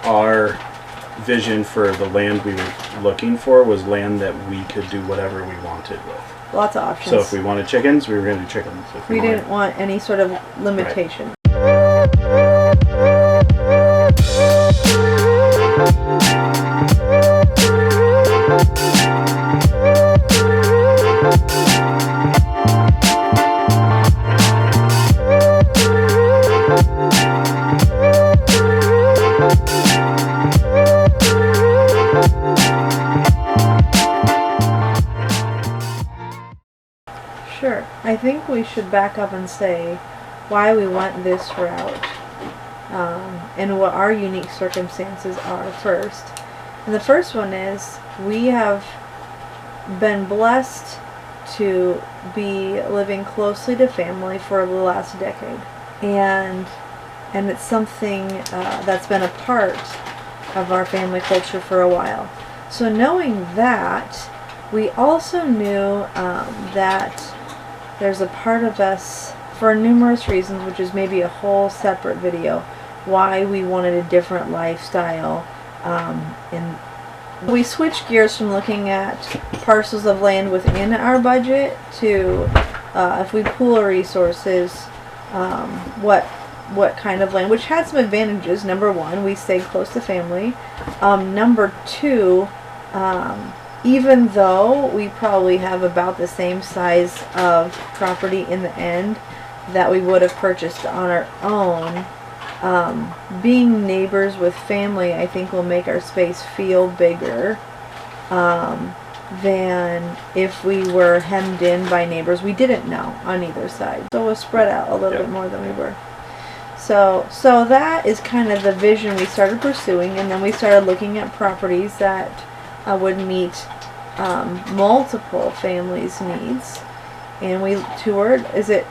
our vision for the land we were looking for was land that we could do whatever we wanted with. Lots of options. So if we wanted chickens, we were going to do chickens. If we didn't want any sort of limitation. Sure. I think we should back up and say why we went this route and what our unique circumstances are first. And the first one is we have been blessed to be living closely to family for the last decade. And it's something that's been a part of our family culture for a while. So knowing that, we also knew that there's a part of us, for numerous reasons, which is maybe a whole separate video, why we wanted a different lifestyle. And we switched gears from looking at parcels of land within our budget to, if we pool our resources, what kind of land, which had some advantages. Number one, we stayed close to family. Number two, even though we probably have about the same size of property in the end that we would have purchased on our own, being neighbors with family, I think, will make our space feel bigger than if we were hemmed in by neighbors we didn't know on either side. So we'll spread out a little bit more than we were. So that is kind of the vision we started pursuing, and then we started looking at properties that would meet multiple families' needs. And we toured, is it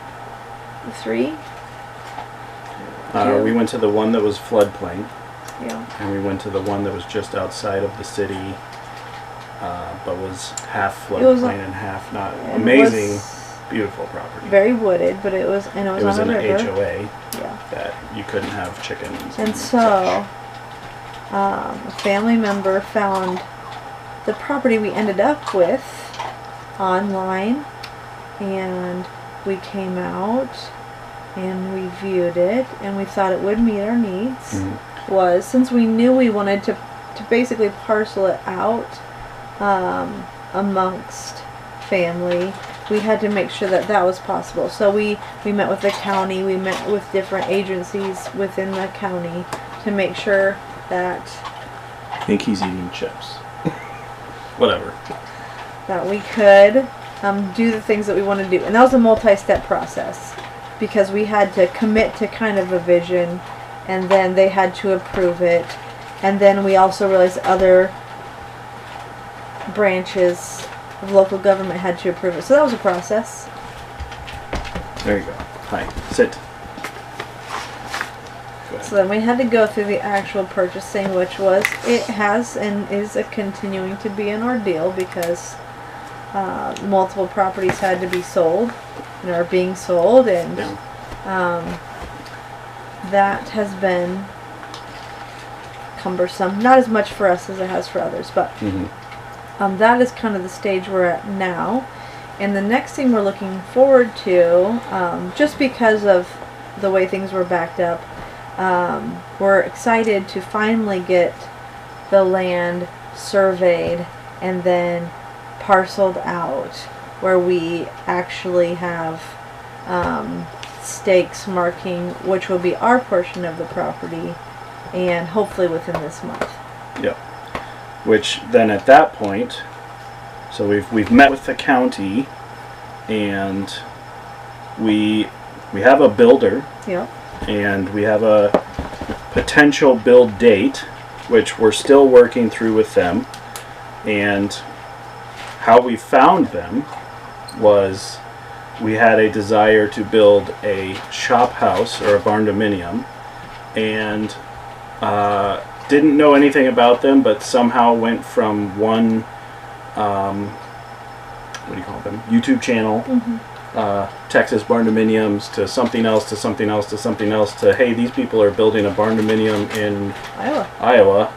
3? We went to the one that was floodplain. Yeah. And we went to the one that was just outside of the city, but was half floodplain and half not. Amazing, beautiful property. Very wooded, but it was on a river. It was in an HOA. Yeah. That you couldn't have chickens. And so, a family member found the property we ended up with online, and we came out and we viewed it, and we thought it would meet our needs. Was, since we knew we wanted to basically parcel it out amongst family, we had to make sure that was possible. So we met with the county, we met with different agencies within the county to make sure that... I think he's eating chips. Whatever. That we could do the things that we want to do. And that was a multi-step process, because we had to commit to kind of a vision, and then they had to approve it. And then we also realized other branches of local government had to approve it. So that was a process. There you go. Hi. Sit. So then we had to go through the actual purchasing, which was, it has and is continuing to be an ordeal, because multiple properties had to be sold and are being sold, and that has been cumbersome. Not as much for us as it has for others, but that is kind of the stage we're at now. And the next thing we're looking forward to, just because of the way things were backed up, we're excited to finally get the land surveyed and then parceled out, where we actually have stakes marking which will be our portion of the property, and hopefully within this month. Yep. Which then at that point, so we've met with the county, and we have a builder. Yep. And we have a potential build date, which we're still working through with them. And how we found them was we had a desire to build a shop house or a barn dominium, and didn't know anything about them, but somehow went from one what do you call them, YouTube channel Texas barndominiums to something else to something else to something else to, hey, these people are building a barndominium in Iowa.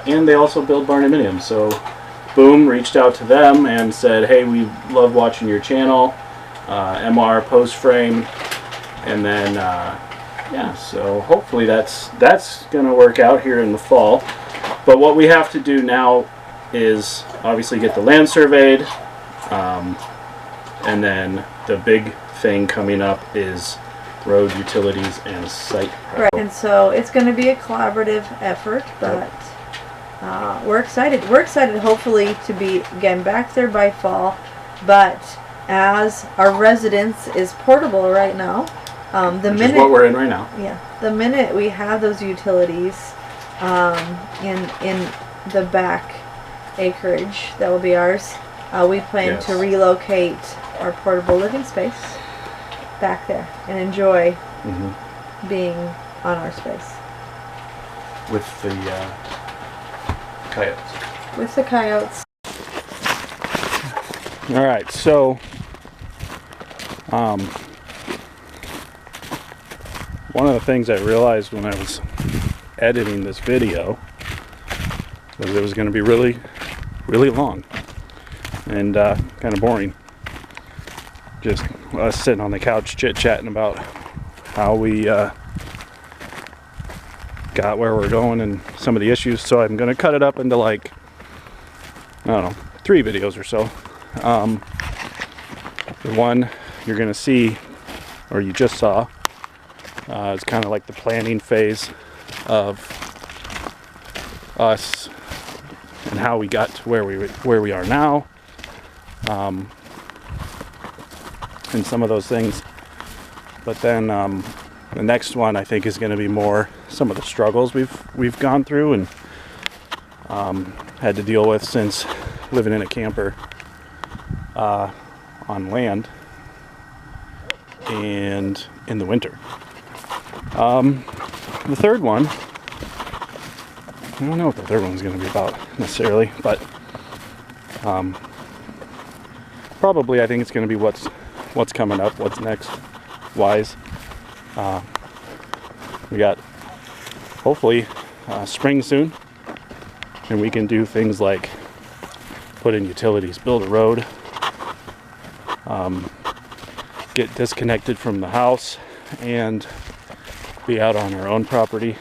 And they also build barndominiums. So boom, reached out to them and said, hey, we love watching your channel, MR post frame. And then yeah, so hopefully that's going to work out here in the fall. But what we have to do now is obviously get the land surveyed, and then the big thing coming up is road, utilities, and site prep. Right, and so it's going to be a collaborative effort, but we're excited. We're excited, hopefully, to be again back there by fall. But as our residence is portable right now, Which is what we're in right now. Yeah, the minute we have those utilities in the back acreage that will be ours, we plan to relocate our portable living space back there and enjoy being on our space. With the coyotes. With the coyotes. All right, so one of the things I realized when I was editing this video was it was going to be really, really long and kind of boring. Just us sitting on the couch chit-chatting about how we got where we're going and some of the issues. So I'm going to cut it up into, like, I don't know, 3 videos or so. The one you're going to see, or you just saw, is kind of like the planning phase of us and how we got to where we are now, and some of those things. But then the next one I think is going to be more some of the struggles we've gone through and had to deal with since living in a camper on land and in the winter. The third one, I don't know what the third one's going to be about necessarily, but probably I think it's going to be what's coming up, what's next wise. We got hopefully spring soon, and we can do things like put in utilities, build a road, get disconnected from the house, and be out on our own property.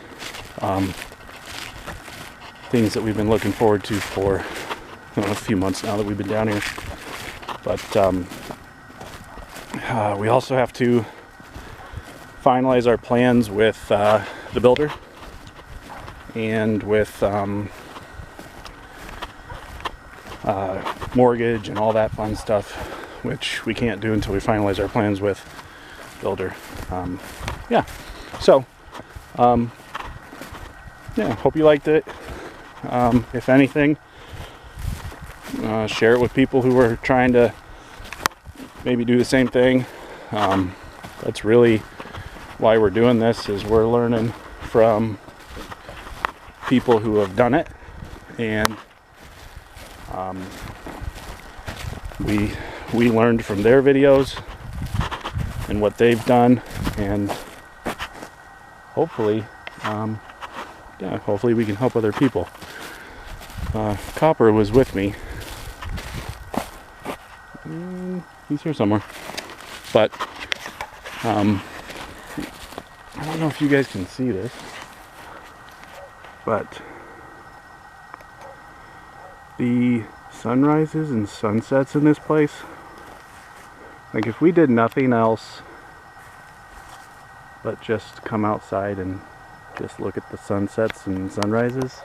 Things that we've been looking forward to for a few months now that we've been down here. But we also have to finalize our plans with the builder and with mortgage and all that fun stuff, which we can't do until we finalize our plans with builder. Yeah, so yeah, hope you liked it. If anything, share it with people who are trying to maybe do the same thing. That's really why we're doing this, is we're learning from people who have done it, and we learned from their videos and what they've done, and hopefully hopefully we can help other people. Copper was with me. He's here somewhere, but I don't know if you guys can see this, but the sunrises and sunsets in this place, like if we did nothing else but just come outside and just look at the sunsets and sunrises,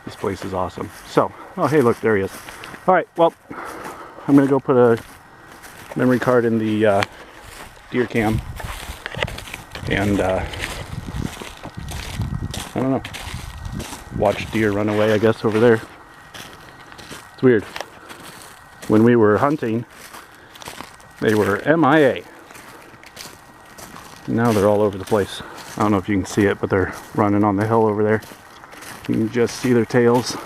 this place is awesome. So, oh hey, look, there he is. Alright, well, I'm gonna go put a memory card in the deer cam, and I don't know, watch deer run away, I guess, over there. It's weird. When we were hunting, they were MIA. Now they're all over the place. I don't know if you can see it, but they're running on the hill over there. You can just see their tails.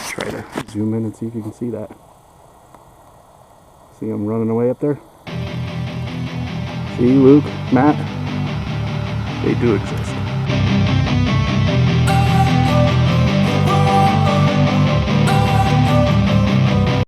Try to zoom in and see if you can see that. See them running away up there? See, Luke, Matt? They do exist.